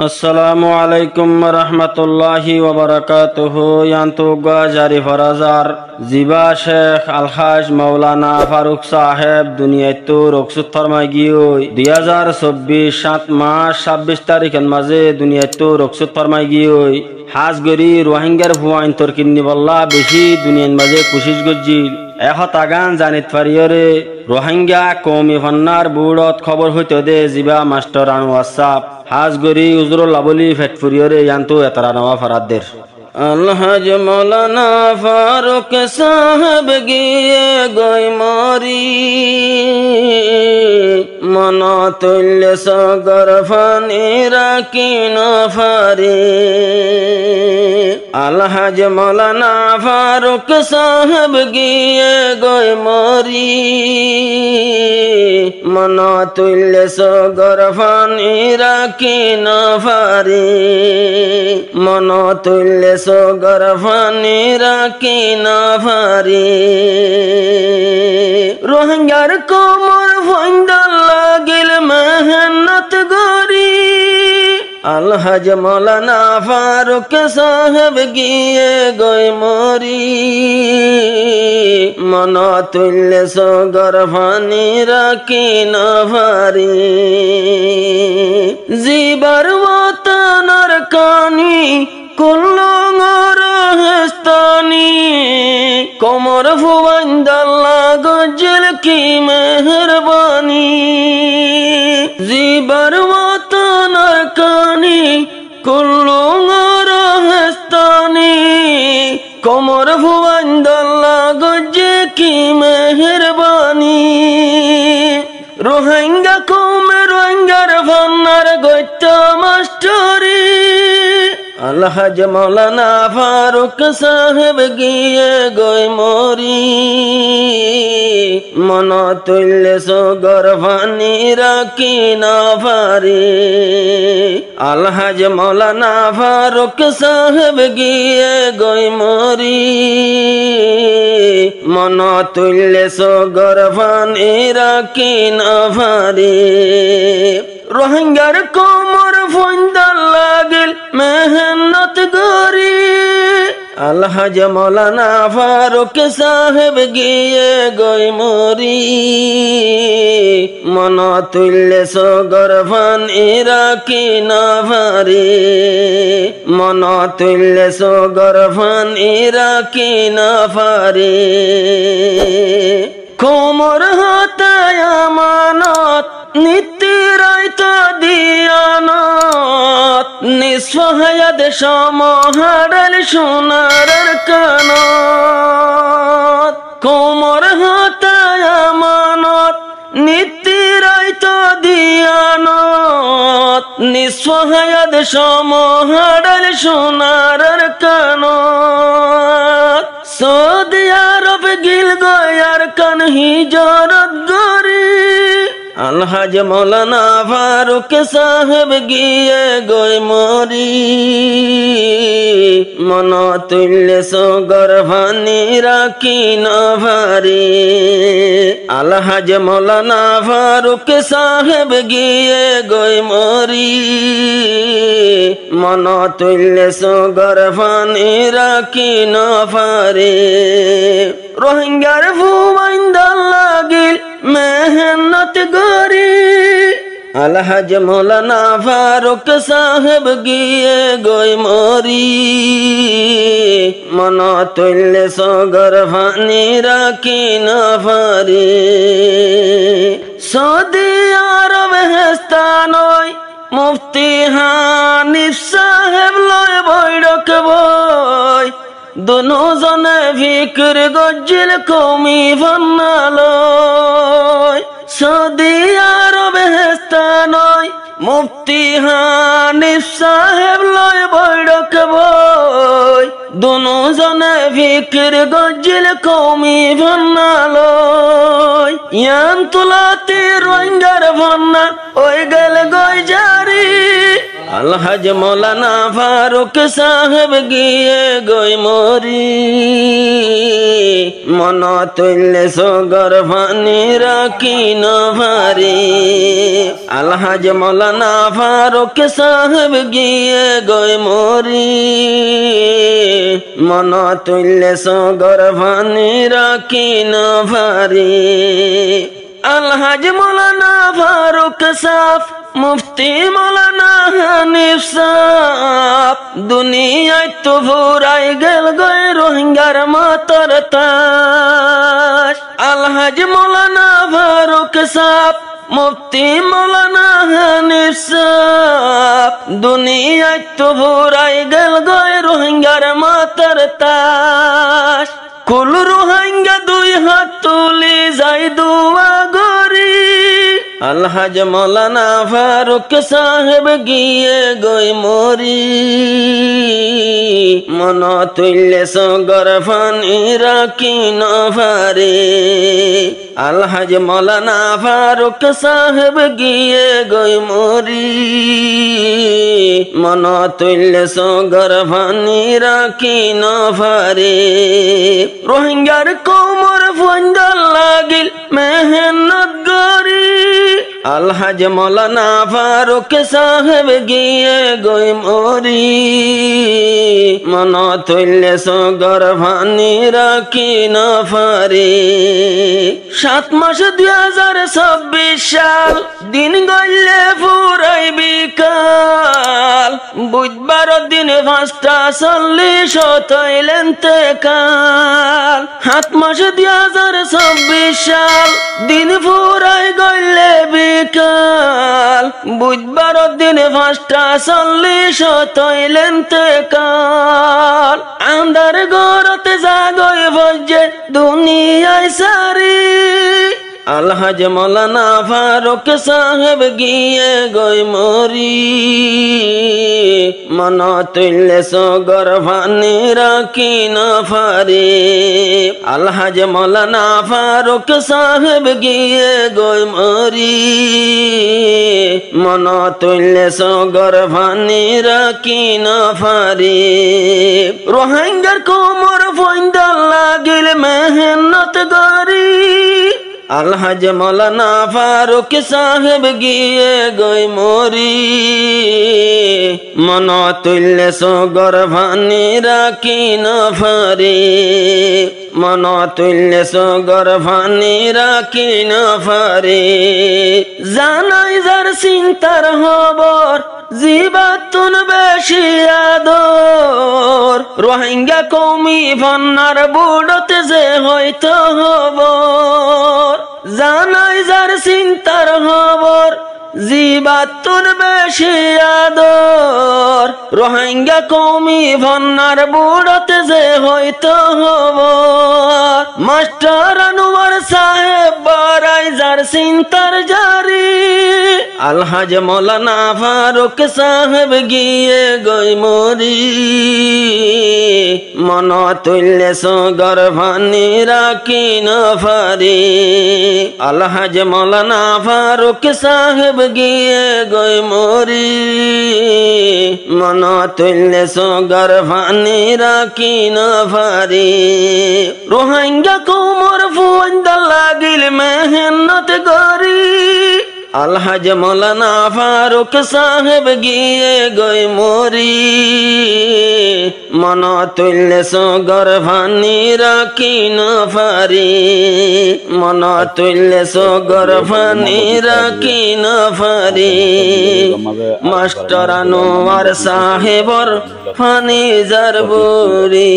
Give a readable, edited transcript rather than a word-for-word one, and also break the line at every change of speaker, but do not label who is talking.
আসসালামু আলাইকুম রহমতুল্লাহি ওয়াবারাকাতুহু। ইয়ান্তুগা জারি ফরাজার জিবা শেখ আলহাজ মৌলানা ফারুক সাহেব দুনিয়াতো রকসুত ফরমাই গিয়ে 2024 7 মাস 26 তারিখের মাঝে দুনিয়াতো রকসুত ফরমাই গিয়ে হাজগরি রোহিঙ্গার হুয়াইন তরকিন্নি বল্লা বেশি দুনিয়ার মাঝে কুশিশ গজ্জিল তাগান জানিত পারিয়রে রোহিঙ্গা কৌমি ফন্নার বুড়ত খবর হইতে দে জিবা মাস্টার আনু আসাব হাজগরি উজরুল লাবলি ফেটফুরিয়রে ইয়ান্তু এতারা নওয়া ফরাদদের আলহাজ মৌলানা ফারুক সাহেব গিয়ে গই মরি মন তুল্য সগর ফানি রাখি নফারি। আলহাজ মৌলানা ফারুক সাহেব গিয়ে গই মরি মন তুল্য সগর ফানি রাখি নফারি। মন তুল্য সগর ফানি রাখি নফারি। রোহিঙ্গার কোমর ফন্দল লাগিল মেহনত গরি। আলহাজ মৌলানা ফারুক সাহেব গিয়ে গই মরি মন তুল্য সগর ফানি রাখি নফারি। জিবার ওয়াতনর কানি কুল্লুঙর হেস্তানি কোমর ফুয়াইন্দাল্লা গজ্জল কি মেহরবানি। জিবার ওয়াতনর কানি কুল্লুঙর হেস্তানি কোমর ফুয়াইন্দাল্লা গজ্জে কি মেহরবানি। রোহিঙ্গা কৌমে রোহিঙ্গার ভান্নার গত্য মাস্টরি। আলহাজ মৌলানা ফারুক সাহেব গিয়ে গই মরি মন তুল্য সগর ফানি রাখি নফারি। আলহাজ মৌলানা ফারুক সাহেব গিয়ে গই মরি মন তুল্য সগর ফানি রাখি নফারি। রোহিঙ্গার কোমর ফন্দল লাগিল মেহনত গরি। আলহাজ মৌলানা ফারুক সাহেব গিয়ে গই মরি মন তুল্য সগর ফানি রাখি নফারি। মন তুল্য সগর ফানি রাখি নফারি। কোমর হাতায় আমানত নিত্যরাইত দিয়ানত নিঃসহায়াদ সমহারাল সোনার কানত। কোমর হাতায় আমানত নিত্যরাইত দিয়ানত নিঃসহায়াদ সমহারাল সোনার কানত। সৌদি আরব গিল গয়ার কান হিজরত গরি। আলহাজ মৌলানা ফারুক সাহেব গিয়ে গই মরি মন তুল্য সগর ফানি রাখি নফারি। আলহাজ মৌলানা ফারুক সাহেব গিয়ে গই মরি মন তুল্য সগর ফানি রাখি নফারি। রোহিঙ্গার ফুয়াইন্দাল লাগিল মেহনত গরি। আলহাজ মৌলানা ফারুক সাহেব গিয়ে গই মরি মন তুল্য সগর ফানি রাখি নফারি। সৌদি আরব হেস্তানয় মুফতি হানিফ সাহেব লয় বৈঠক বই। দুজনে ফিকর গজ্জিল কৌমি ভান্নালয়। সৌদি আরব হেস্তানয় মুফতি হানিফ সাহেব লয় বৈঠক বই। দুজনে ফিকর গজ্জিল কৌমি ভান্নালয়। ইয়ান তুলাতে রোহিঙ্গার ভান্না ওই গেল গই জারি। আলহাজ মৌলানা ফারুক সাহেব গিয়ে গই মরি মন তুল্লে সগর ফানি রাখি নভারি আলহাজ মৌলানা ফারুক সাহেব গিয়ে গই মরি মন তুল্লে সগর ফানি রাখি নভারি আলহাজ মৌলানা ফারুক সাহেব মুফতি মৌলানা হানিফ সাহেব দুনিয়ায় তো ভরাই গেল গই রোহিঙ্গার মাতার তাস আলহাজ মৌলানা ফারুক সাহেব মুফতি মৌলানা হানিফ সাহেব দুনিয়ায় তো ভরাই গেল গই রোহিঙ্গার মাতার তাস কুল রোহিঙ্গা দুই হাত তুলি যাই দুয়া গরি আলহাজ মৌলানা ফারুক সাহেব গিয়ে গই মরি মন তুল্লে সগর ফানি রাখি নভারি আলহাজ মৌলানা ফারুক সাহেব গিয়ে গই মরি মন তুল্লে সগর ফানি রাখি নভারি রোহিঙ্গার কোমর ফন্দল লাগিল মেহনত গরি আলহাজ মৌলানা ফারুক সাহেব গিয়ে গই মরি মন তুল্লে সগর ফানি রাখি নভারি 7 মাস 2026 সাল দিন গইলে ফুরাই বিকাল বুধবার দিন 5:40 হইলেন তেকাল 7 মাস 2026 সাল দিন ফুরাই গইলে বিকাল বুধবার দিন 5:40 হইলেন তেকাল আন্ধার গরতে জাগই ভজে দুনিয়ায় সারি আলহাজ মৌলানা ফারুক সাহেব গিয়ে গই মরি মন তুল্লে সগর ফানি রাখি নভারি আলহাজ মৌলানা ফারুক সাহেব গিয়ে গই মরি মন তুল্লে সগর ফানি রাখি নভারি রোহিঙ্গার কোমর ফন্দল লাগিল মেহনত গরি আলহাজ মৌলানা ফারুক সাহেব গিয়ে গই মরি মন তুল্লে সগর ফানি রাখি নভারি মন তুল্লে সগর ফানি রাখি নভারি জানাই যার চিন্তার খবর জীবাতুন বেশি আদর রোহিঙ্গা কৌমি ভান্নার বুড়তে যে হয়তো খবর জানাই যার চিন্তার খবর জীবাতুন বেশি আদর রোহিঙ্গা কৌমি ভান্নার বুড়তে যে হয়তো খবর মাস্টার আনোয়ার সাহেব বারাই যার চিন্তার জারি আলহাজ মৌলানা ফারুক সাহেব গিয়ে গই মরি মন তুল্লে সগর ফানি রাখি নভারি আলহাজ মৌলানা ফারুক সাহেব গিয়ে গই মরি মন তুল্লে সগর ফানি রাখি নভারি রোহিঙ্গা কোমর ফন্দল লাগিল মেহনত গরি আলহাজ মৌলানা ফারুক সাহেব গিয়ে গই মরি মন তুল্লে সগর ফানি রাখি নভারি মন তুল্লে সগর ফানি রাখি নভারি মাস্টার আনোয়ার সাহেবর ফানি জারবুরি।